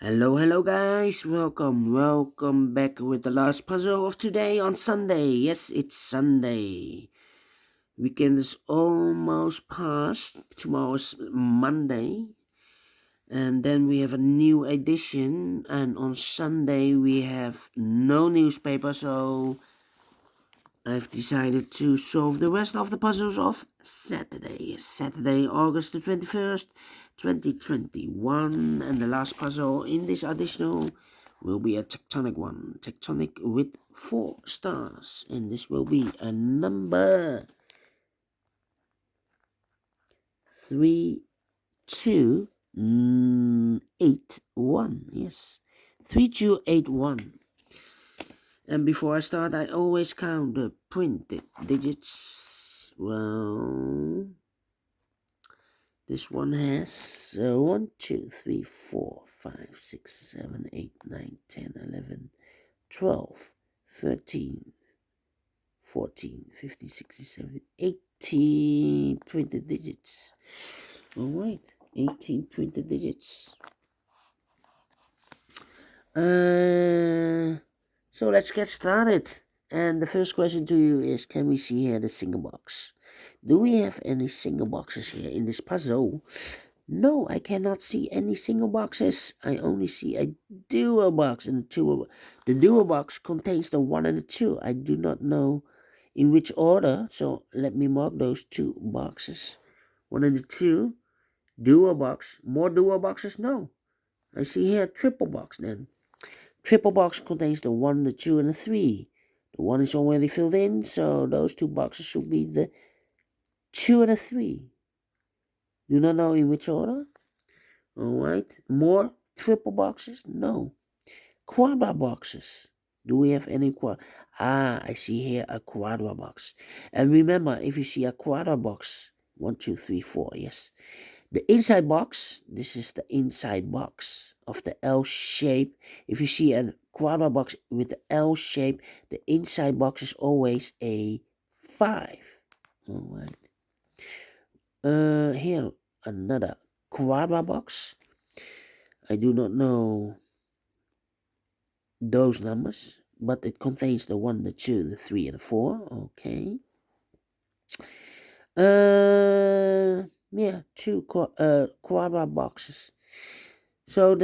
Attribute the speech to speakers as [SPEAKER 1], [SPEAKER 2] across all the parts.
[SPEAKER 1] Hello guys, welcome back with the last puzzle of today on Sunday. Yes, it's Sunday. Weekend is almost past. Tomorrow's Monday. And then we have a new edition. And on Sunday we have no newspaper, so I've decided to solve the rest of the puzzles of Saturday. Saturday, August the 21st, 2021. And the last puzzle in this additional will be a tectonic one. Tectonic with 4 stars. And this will be a number 3281. Yes, 3281. And before I start, I always count the printed digits. Well, this one has 1, 2, 3, 4, 5, 6, 7, 8, 9, 10, 11, 12, 13, 14, 15, 16, 17, 18 printed digits. Alright, 18 printed digits. So let's get started. And the first question to you is, can we see here the single box? Do we have any single boxes here in this puzzle? No, I cannot see any single boxes. I only see a dual box, and the dual box contains the 1 and the 2. I do not know in which order, so let me mark those 2 boxes. 1 and the 2, dual box. More dual boxes? No. I see here a triple box then. Triple box contains the 1, the 2, and the 3. The 1 is already filled in, so those 2 boxes should be the 2 and the 3. Do not know in which order. Alright. More triple boxes? No. Quadra boxes. Do we have any I see here a quadra box. And remember, if you see a quadra box, 1, 2, 3, 4, yes. The inside box, this is the inside box of the L shape. If you see a quadra box with the L shape, the inside box is always a 5. Alright. Here, another quadra box. I do not know those numbers, but it contains the 1, the 2, the 3, and the 4. Okay. Yeah, 2 quadra boxes. So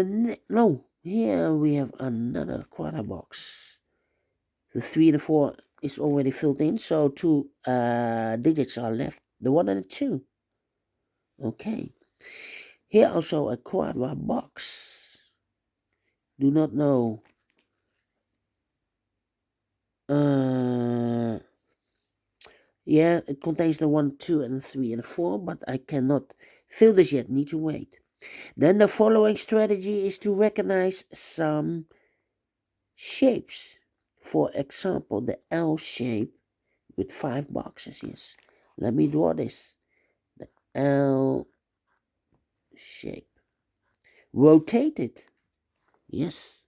[SPEAKER 1] no, here we have another quadra box. The 3 and the 4 is already filled in, so 2 digits are left. The 1 and the 2. Okay. Here also a quadra box. Do not know. Yeah, it contains the 1, 2, and the 3 and the 4, but I cannot fill this yet. Need to wait. Then the following strategy is to recognize some shapes. For example, the L shape with 5 boxes. Yes, let me draw this. The L shape. Rotate it. Yes.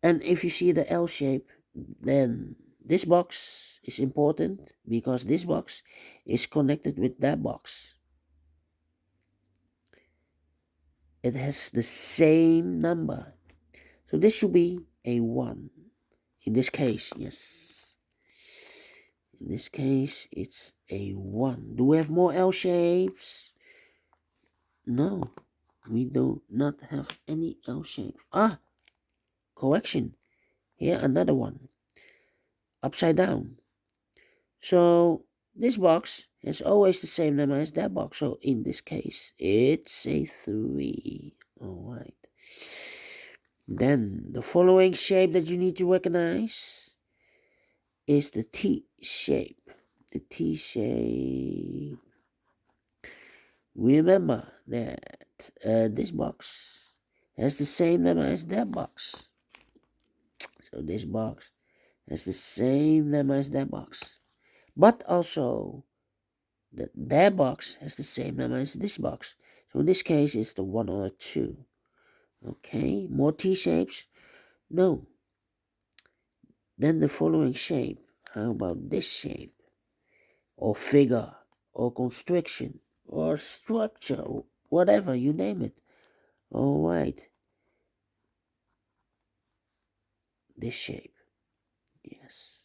[SPEAKER 1] And if you see the L shape, then this box is important because this box is connected with that box. It has the same number. So this should be a 1. In this case, yes. In this case, it's a 1. Do we have more L shapes? No, we do not have any L shapes. Correction. Here, another one. Upside down. So, this box has always the same number as that box. So, in this case, it's a 3. Alright. Then, the following shape that you need to recognize is the T shape. The T shape. Remember that this box has the same number as that box. So this box has the same number as that box. But also, that box has the same number as this box. So in this case, it's the 1 or 2. Okay, more T shapes? No. Then the following shape. How about this shape? Or figure, or constriction, or structure, whatever, you name it. Alright. this shape. Yes,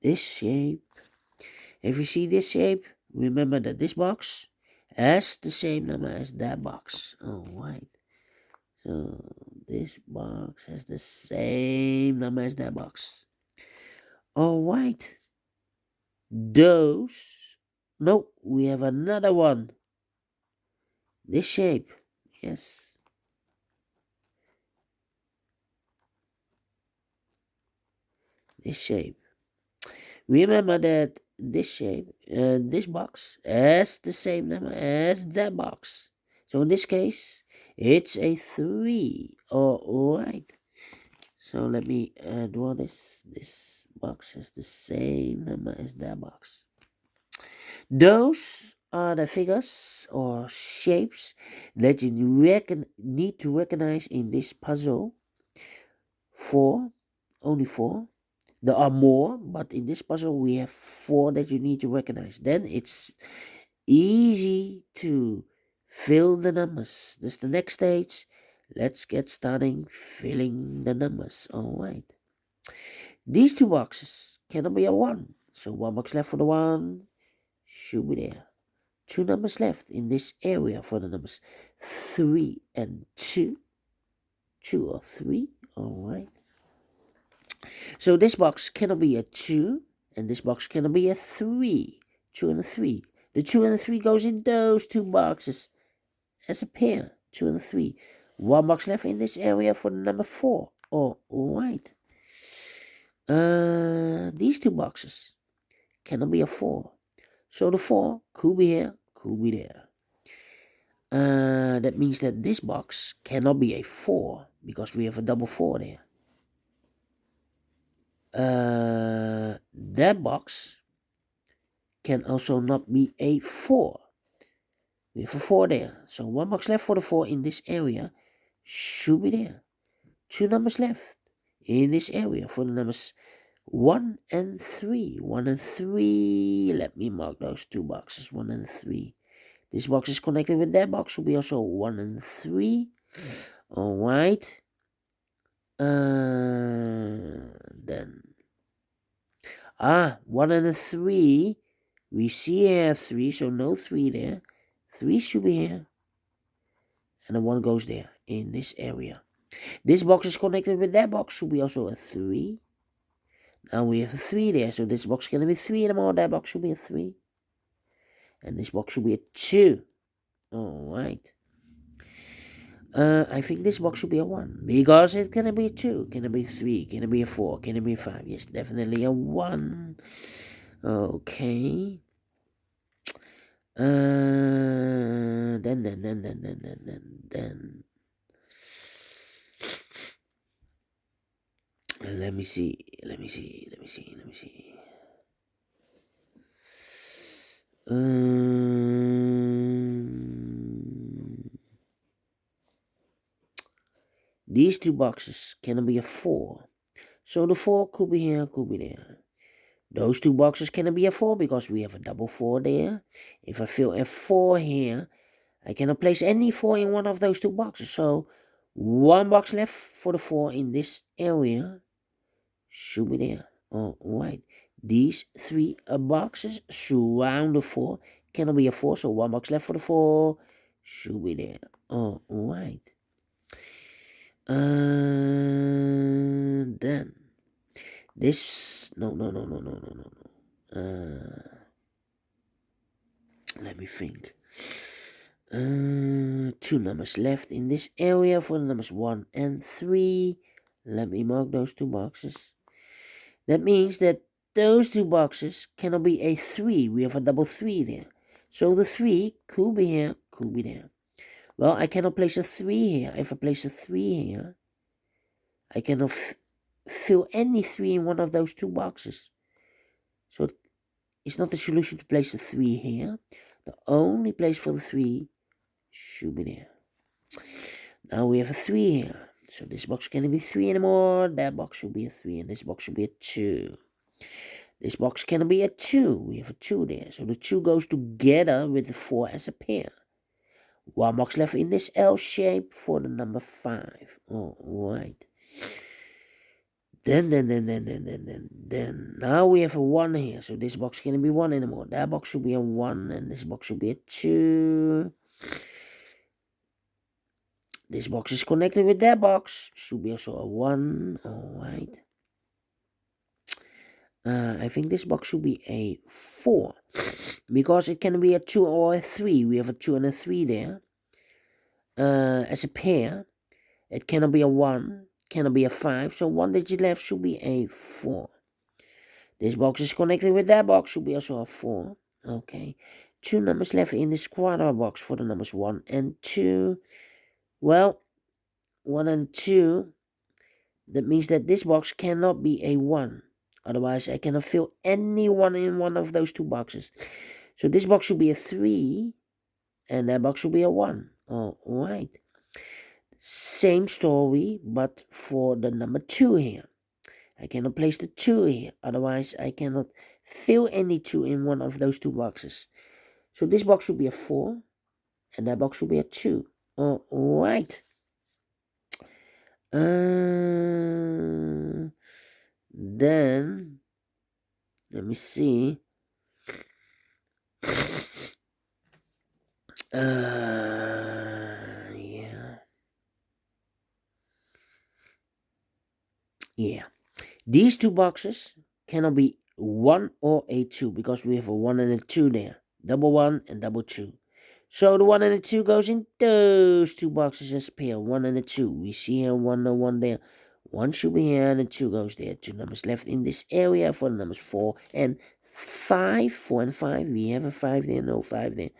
[SPEAKER 1] this shape. If you see this shape, remember that this box has the same number as that box. Alright. So this box has the same number as that box. Alright. Those. No, we have another one. This shape. Yes. This shape. Remember that this shape, this box, has the same number as that box. So in this case, it's a 3. Alright. So let me draw this. This box has the same number as that box. Those are the figures or shapes that you need to recognize in this puzzle. 4, only 4. There are more, but in this puzzle we have 4 that you need to recognize. Then it's easy to fill the numbers. That's the next stage. Let's get starting filling the numbers. Alright. These two boxes cannot be a 1. So 1 box left for the 1 should be there. 2 numbers left in this area for the numbers 3 and 2. 2 or 3. Alright. So this box cannot be a 2, and this box cannot be a 3. 2 and a 3. The 2 and the 3 goes in those two boxes as a pair. 2 and a 3. 1 box left in this area for the number 4. Alright. These two boxes cannot be a 4. So the 4 could be here, could be there. That means that this box cannot be a 4 because we have a double 4 there. That box can also not be a 4. We have a 4 there. So 1 box left for the 4 in this area should be there. 2 numbers left in this area for the numbers 1 and 3. 1 and 3. Let me mark those two boxes. 1 and 3. This box is connected with that box. Will be also 1 and 3. Alright. Then 1 and a 3. We see here 3, so no 3 there. 3 should be here. And the 1 goes there in this area. This box is connected with that box. Should be also a 3. Now we have a 3 there. So this box can be 3 anymore. That box should be a 3. And this box should be a 2. Alright. I think this box should be a 1. Because it can be a 2. Can it be a 3? Can it be a 4? Can it be a 5? Yes, definitely a 1. Okay. Then. Let me see. These two boxes cannot be a 4. So the 4 could be here, could be there. Those two boxes cannot be a 4 because we have a double 4 there. If I fill a 4 here, I cannot place any 4 in one of those two boxes. So 1 box left for the 4 in this area should be there. Alright. These 3 boxes surround the 4. Cannot be a 4, so 1 box left for the 4 should be there. Alright. Then this no. Let me think. 2 numbers left in this area for the numbers 1 and 3. Let me mark those two boxes. That means that those two boxes cannot be a 3. We have a double 3 there. So the 3 could be here, could be there. Well, I cannot place a 3 here. If I place a 3 here, I cannot fill any 3 in one of those two boxes. So it's not the solution to place the 3 here. The only place for the 3 should be there. Now we have a 3 here. So this box can't be 3 anymore. That box should be a 3 and this box should be a 2. This box cannot be a 2. We have a 2 there. So the 2 goes together with the 4 as a pair. 1 box left in this L shape for the number 5. Alright. Then now we have a 1 here. So this box can't be 1 anymore. That box should be a 1 and this box should be a 2. This box is connected with that box. Should be also a 1. Alright. I think this box should be a 4. Because it can be a 2 or a 3. We have a 2 and a 3 there. As a pair. It cannot be a 1. Cannot be a 5. So 1 digit left should be a 4. This box is connected with that box. Should be also a 4. Okay. 2 numbers left in this quadra box for the numbers 1 and 2. Well, 1 and 2. That means that this box cannot be a 1. Otherwise, I cannot fill any 1 in one of those 2 boxes. So this box should be a 3. And that box should be a 1. Alright. Same story, but for the number 2 here. I cannot place the 2 here. Otherwise, I cannot fill any 2 in one of those 2 boxes. So this box should be a 4. And that box should be a 2. Alright. Then, let me see. Yeah. These 2 boxes cannot be 1 or a 2 because we have a 1 and a 2 there. Double 1 and double 2. So the 1 and the 2 goes in those 2 boxes as pair. 1 and a 2. We see here 1 and 1 there. 1 should be here and the 2 goes there. 2 numbers left in this area for the numbers 4 and 5. 4 and 5. We have a 5 there, no 5 there.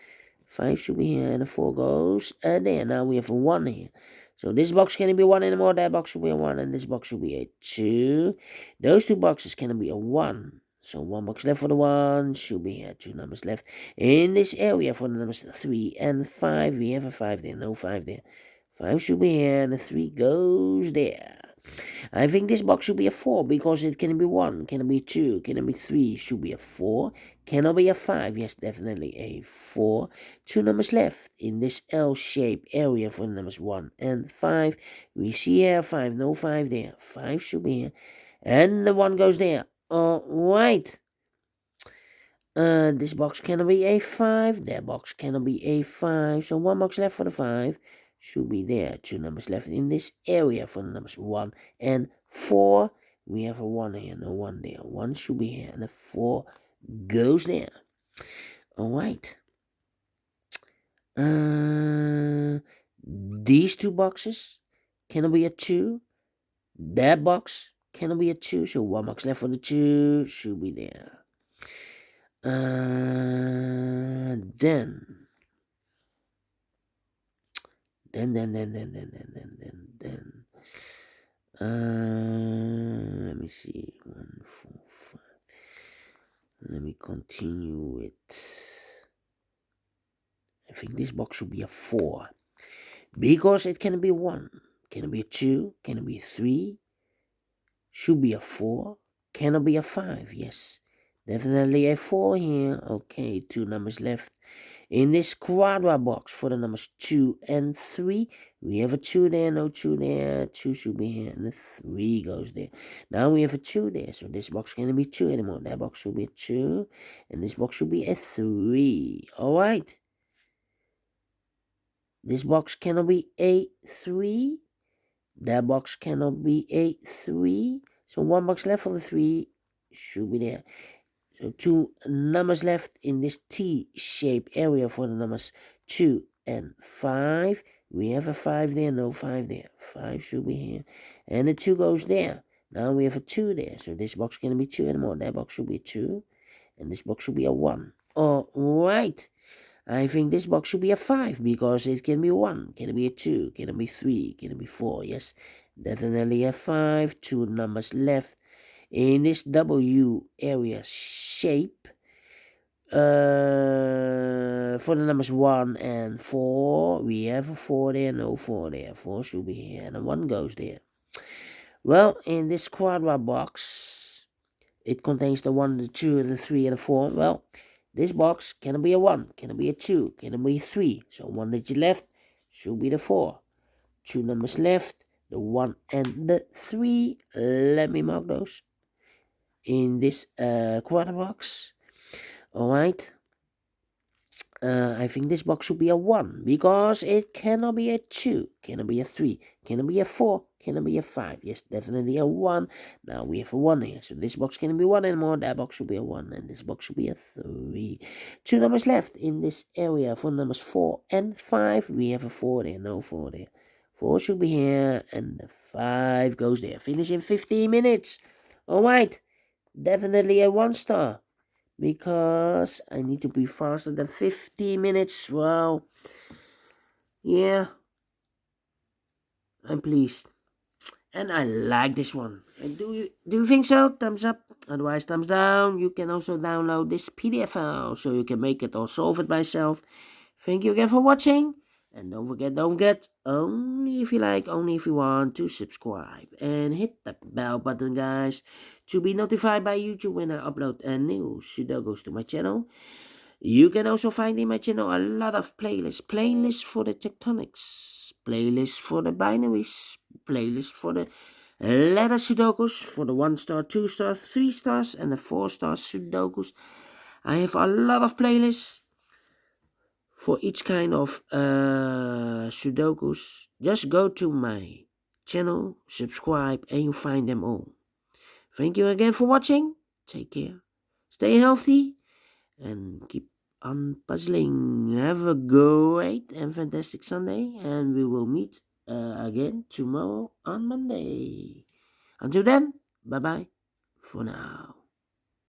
[SPEAKER 1] 5 should be here and the 4 goes there. Now we have a 1 here. So this box cannot be 1 anymore. That box should be a 1 and this box should be a 2. Those 2 boxes cannot be a 1. So 1 box left for the 1 should be here. 2 numbers left in this area for the numbers 3 and 5. We have a 5 there, no 5 there. 5 should be here and the 3 goes there. I think this box should be a 4 because it can be 1, can be 2, can be 3, should be a 4, cannot be a 5, yes, definitely a 4. 2 numbers left in this L-shaped area for the numbers 1 and 5. We see here 5, no 5 there, 5 should be here, and the 1 goes there. Alright. This box cannot be a 5, that box cannot be a 5, so 1 box left for the 5. Should be there. 2 numbers left in this area for the numbers 1 and 4. We have a 1 here, no 1 there. 1 should be here, and the 4 goes there. Alright. These 2 boxes cannot be a 2. That box cannot be a 2, so 1 box left for the 2 should be there. Then. Let me see. 1, 4, 5. Let me continue it. I think this box should be a 4. Because it can be 1. Can it be a 2? Can it be a 3? Should be a 4. Cannot be a 5. Yes. Definitely a 4 here. Okay, 2 numbers left. In this quadra box for the numbers 2 and 3, we have a 2 there, no 2 there. 2 should be here, and the 3 goes there. Now we have a 2 there, so this box can't be 2 anymore. That box should be a 2, and this box should be a 3. Alright. This box cannot be a 3. That box cannot be a 3. So 1 box left for the 3 should be there. So 2 numbers left in this T-shaped area for the numbers 2 and 5. We have a 5 there, no 5 there. 5 should be here. And the 2 goes there. Now we have a 2 there. So this box can be 2 anymore. That box should be 2. And this box should be a 1. Alright. I think this box should be a 5 because it can be 1. Can it be a 2? Can it be 3? Can it be 4? Yes, definitely a 5. 2 numbers left. In this W area shape, for the numbers 1 and 4, we have a 4 there, no 4 there. 4 should be here, and a 1 goes there. Well, in this quadra box, it contains the 1, the 2, the 3, and the 4. Well, this box can be a 1, can be a 2, can be a 3. So 1 digit left should be the 4. 2 numbers left. the 1 and the 3. Let me mark those in this quarter box. All right. I think this box should be a 1 because it cannot be a 2, cannot be a 3, cannot be a 4, cannot be a 5. Yes, definitely a 1. Now we have a 1 here, so this box cannot be 1 anymore. That box should be a 1, and this box should be a 3. 2 numbers left in this area for numbers 4 and 5. We have a 4 there, no 4 there. 4 should be here, and the 5 goes there. Finish in 15 minutes. Alright, definitely a 1 star. Because I need to be faster than 15 minutes. Well, yeah, I'm pleased. And I like this one. And do you think so? Thumbs up. Otherwise, thumbs down. You can also download this PDF file so you can make it or solve it by yourself. Thank you again for watching. And don't forget, only if you like, only if you want to subscribe. And hit that bell button, guys, to be notified by YouTube when I upload a new Sudokus to my channel. You can also find in my channel a lot of playlists for the tectonics, playlists for the binaries, playlists for the letter Sudokus, for the 1 star, 2 stars, 3 stars, and the 4 star Sudokus. I have a lot of playlists for each kind of Sudokus. Just go to my channel, subscribe, and you find them all. Thank you again for watching. Take care. Stay healthy and keep on puzzling. Have a great and fantastic Sunday, and we will meet again tomorrow on Monday. Until then, bye bye for now.